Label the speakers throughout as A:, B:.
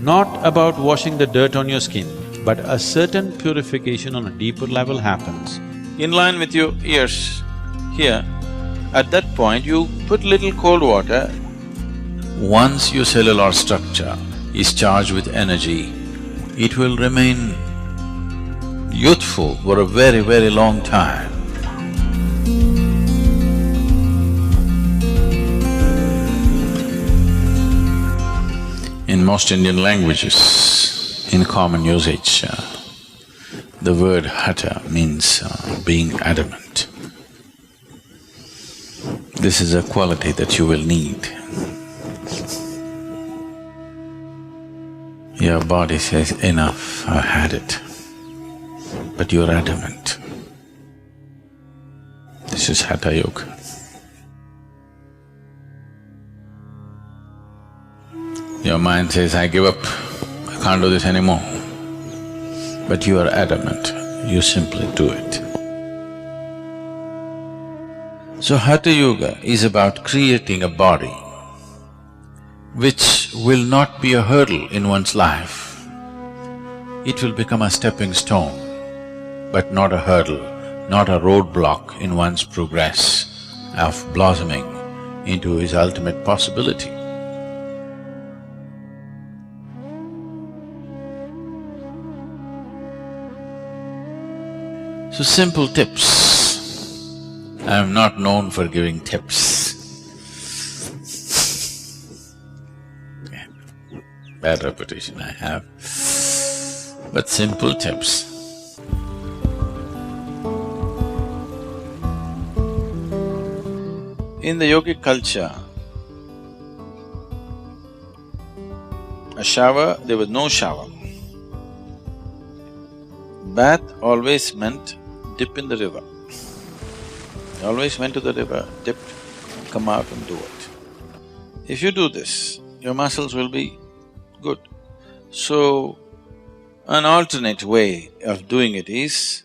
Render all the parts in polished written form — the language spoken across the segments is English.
A: not about washing the dirt on your skin, but a certain purification on a deeper level happens. In line with your ears, here, at that point you put little cold water. Once your cellular structure is charged with energy, it will remain youthful for a very, very long time. In most Indian languages, in common usage, the word hata means being adamant. This is a quality that you will need. Your body says, enough, I've had it, but you're adamant. This is Hatha Yoga. Your mind says, I give up, I can't do this anymore. But you are adamant, you simply do it. So Hatha Yoga is about creating a body which will not be a hurdle in one's life. It will become a stepping stone, but not a hurdle, not a roadblock in one's progress of blossoming into his ultimate possibility. So simple tips. I am not known for giving tips. Bad reputation I have, but simple tips. In the yogic culture, a shower, there was no shower. Bath always meant dip in the river. They always went to the river, dipped, come out and do it. If you do this, your muscles will be good. So, an alternate way of doing it is,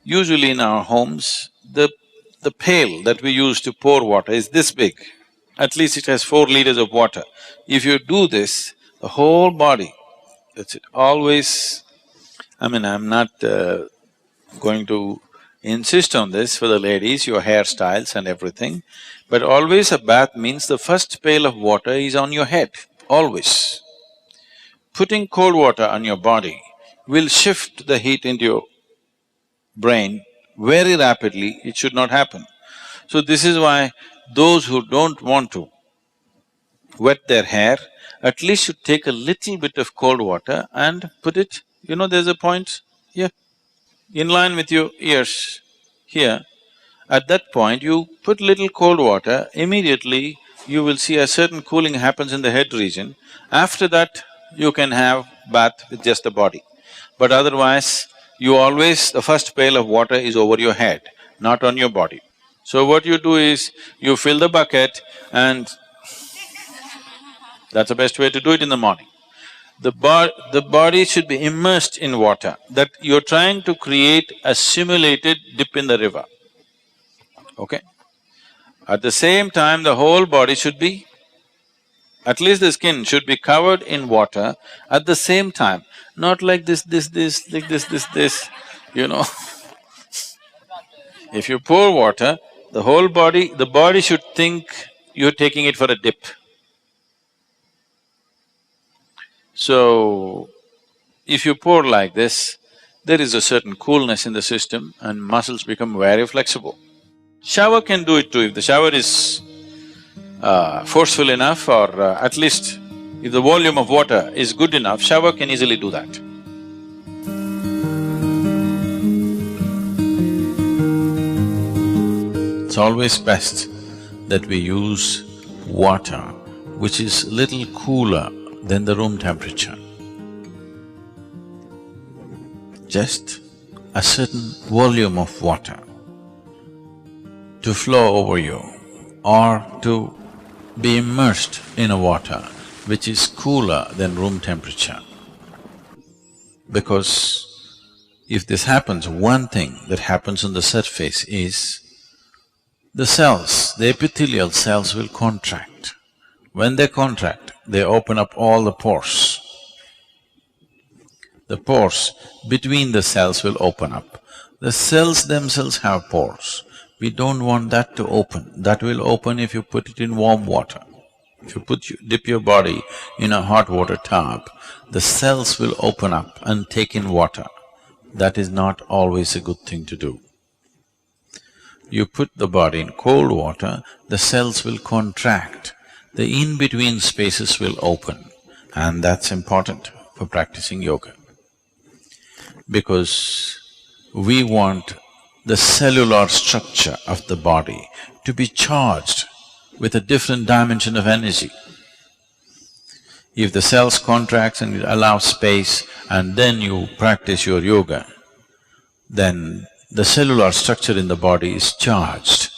A: usually in our homes, the pail that we use to pour water is this big. At least it has 4 liters of water. If you do this, the whole body, that's it, always… I'm not going to insist on this for the ladies, your hairstyles and everything, but always a bath means the first pail of water is on your head, always. Putting cold water on your body will shift the heat into your brain very rapidly, it should not happen. So this is why those who don't want to wet their hair, at least should take a little bit of cold water and put it, there's a point here, in line with your ears, here. At that point, you put little cold water, immediately you will see a certain cooling happens in the head region. After that, you can have bath with just the body. But otherwise, you always… the first pail of water is over your head, not on your body. So what you do is, you fill the bucket and that's the best way to do it in the morning. The body should be immersed in water, that you're trying to create a simulated dip in the river, okay? At the same time, the whole body should be… at least the skin should be covered in water at the same time, not like this, like this, If you pour water, the whole body… the body should think you're taking it for a dip. So, if you pour like this, there is a certain coolness in the system and muscles become very flexible. Shower can do it too, if the shower is forceful enough, or at least if the volume of water is good enough, shower can easily do that. It's always best that we use water which is little cooler than the room temperature. Just a certain volume of water to flow over you, or to be immersed in a water which is cooler than room temperature. Because if this happens, one thing that happens on the surface is the cells, the epithelial cells will contract. When they contract, they open up all the pores. the pores between the cells will open up. The cells themselves have pores. We don't want that to open. That will open if you put it in warm water. If you dip your body in a hot water tub, the cells will open up and take in water. That is not always a good thing to do. You put the body in cold water, the cells will contract, the in-between spaces will open, and that's important for practicing yoga. Because we want the cellular structure of the body to be charged with a different dimension of energy. If the cells contracts and it allows space and then you practice your yoga, then the cellular structure in the body is charged.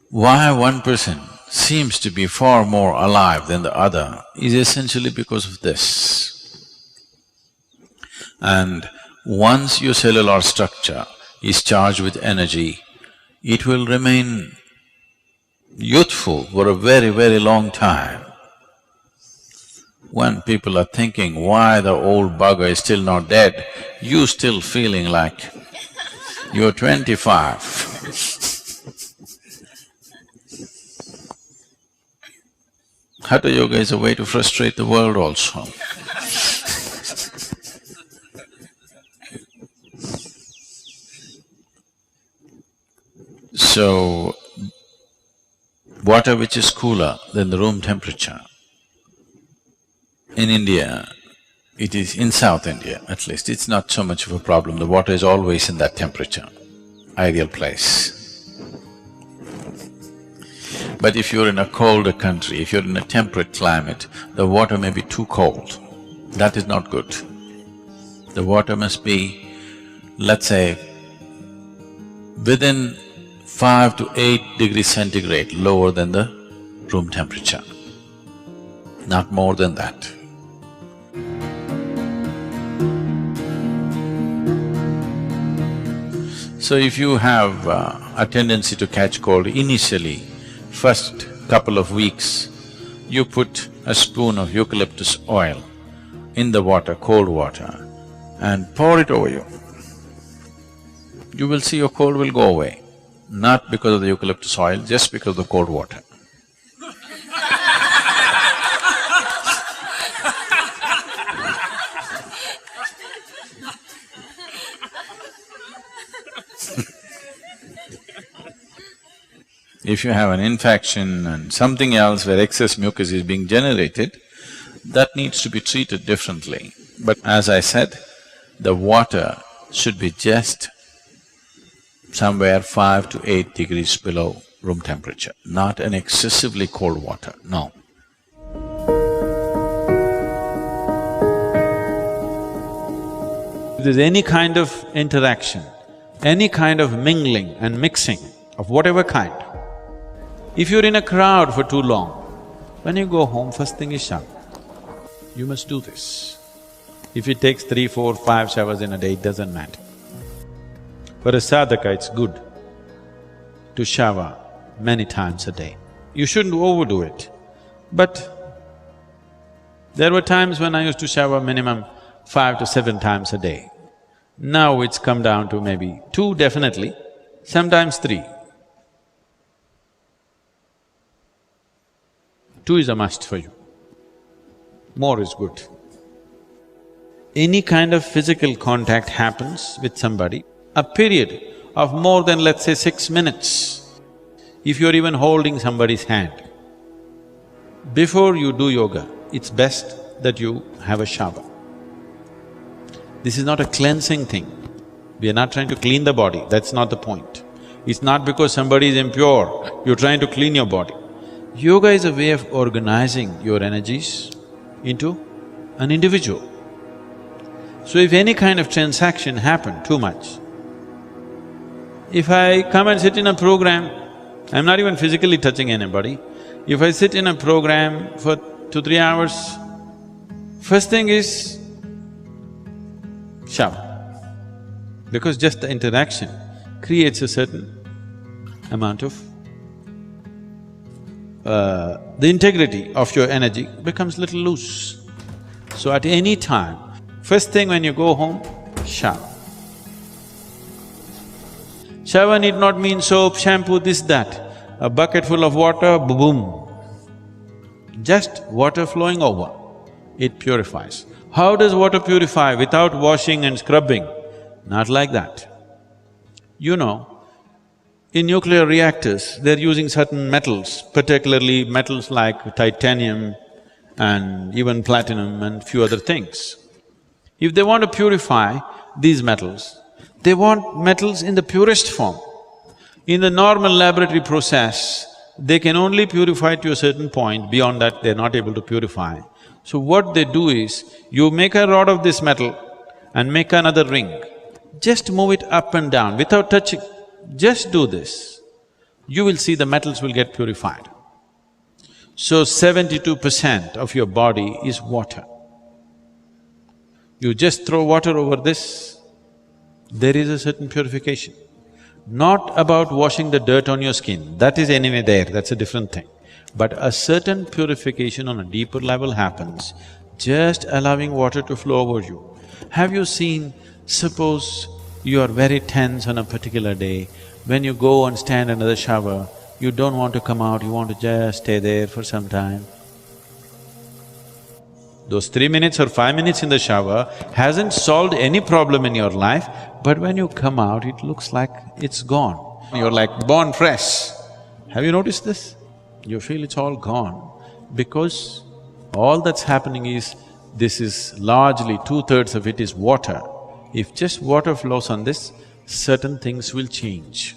A: Why one person seems to be far more alive than the other is essentially because of this. And once your cellular structure is charged with energy, it will remain youthful for a very, very long time. When people are thinking, why the old bugger is still not dead, you still feeling like you're 25. Hatha Yoga is a way to frustrate the world also. So, water which is cooler than the room temperature, in India, it is in South India at least, it's not so much of a problem, the water is always in that temperature, ideal place. But if you're in a colder country, if you're in a temperate climate, the water may be too cold, that is not good. The water must be, let's say, within 5 to 8 degrees centigrade lower than the room temperature, not more than that. So if you have a tendency to catch cold initially, first couple of weeks, you put a spoon of eucalyptus oil in the water, cold water, and pour it over you. You will see your cold will go away, not because of the eucalyptus oil, just because of the cold water. If you have an infection and something else where excess mucus is being generated, that needs to be treated differently. But as I said, the water should be just somewhere 5 to 8 degrees below room temperature, not an excessively cold water, no.
B: If there's any kind of interaction, any kind of mingling and mixing of whatever kind, if you're in a crowd for too long, when you go home, first thing is shower. You must do this. If it takes 3, 4, 5 showers in a day, it doesn't matter. For a sadhaka, it's good to shower many times a day. You shouldn't overdo it. But there were times when I used to shower minimum 5 to 7 times a day. Now it's come down to maybe 2 definitely, sometimes 3. 2 is a must for you. More is good. Any kind of physical contact happens with somebody, a period of more than, let's say, 6 minutes, if you're even holding somebody's hand, before you do yoga, it's best that you have a shower. This is not a cleansing thing. We are not trying to clean the body, that's not the point. It's not because somebody is impure, you're trying to clean your body. Yoga is a way of organizing your energies into an individual. So if any kind of transaction happen too much, if I come and sit in a program, I'm not even physically touching anybody, if I sit in a program for 2-3 hours, first thing is shower. Because just the interaction creates a certain amount of… the integrity of your energy becomes little loose. So at any time, First thing when you go home, shower. Shower need not mean soap, shampoo, this, that. A bucket full of water, boom. Just water flowing over, it purifies. How does water purify without washing and scrubbing? Not like that. You know, in nuclear reactors, they're using certain metals, particularly metals like titanium and even platinum and few other things. If they want to purify these metals, they want metals in the purest form. In the normal laboratory process, they can only purify to a certain point, beyond that they're not able to purify. So what they do is, you make a rod of this metal and make another ring. Just move it up and down without touching. Just do this. You will see the metals will get purified. So 72% of your body is water. You just throw water over this, there is a certain purification. Not about washing the dirt on your skin, that is anyway there, that's a different thing. But a certain purification on a deeper level happens, just allowing water to flow over you. Have you seen, suppose you are very tense on a particular day, when you go and stand under the shower, you don't want to come out, you want to just stay there for some time. Those 3 minutes or 5 minutes in the shower hasn't solved any problem in your life, but when you come out, it looks like it's gone. You're like born fresh. Have you noticed this? You feel it's all gone because all that's happening is, this is largely 2/3 of it is water. If just water flows on this, certain things will change.